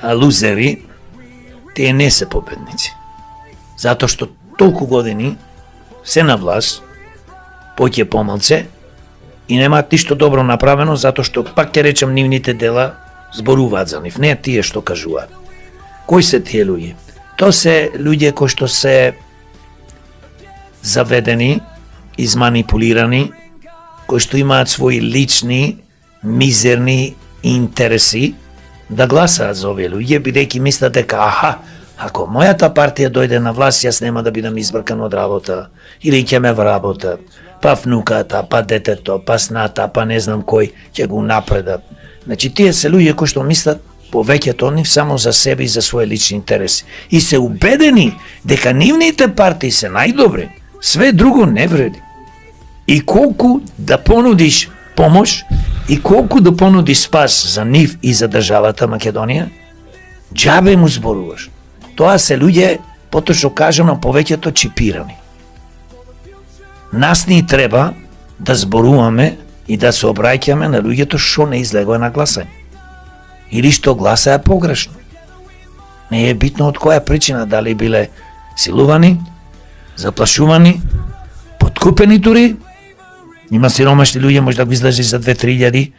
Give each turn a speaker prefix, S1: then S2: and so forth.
S1: лузери, тие не се победници. Затоа што толку години се на власт, поќе помалце, и немаат ништо добро направено, затоа што, пак ќе речем, нивните дела зборуваат за нив, не тие што кажуваат. Кои се тие луѓе? Тоа се луѓе кои што се заведени, изманипулирани, кои што имаат своји лични, мизерни интереси, да гласаат за овие луѓе, бидејќи мислат дека ако мојата партија дојде на власт, јас нема да бидам избркан од работа, или ќе ме вработат, па внуката, па детето, па сната, па не знам кој ќе го напредат. Значи, тие се луѓе кои што мислат повеќето од нив само за себе и за своји лични интереси. И се убедени дека нивните партии се најдобри, све друго не вреди. И колку да понудиш помош, и колку да понудиш спас за нив и за државата Македонија, џабе му зборуваш. Тоа се луѓе, поточно кажано, повеќето чипирани. Нас ни треба да зборуваме и да се обраќаме на луѓето што не излегува на гласање. Или што гласаја погрешно. Не е битно од која причина, дали биле силувани, заплашувани, подкупени дури. Има сиромашни луѓе, може да го излежи за 2-3 илјади,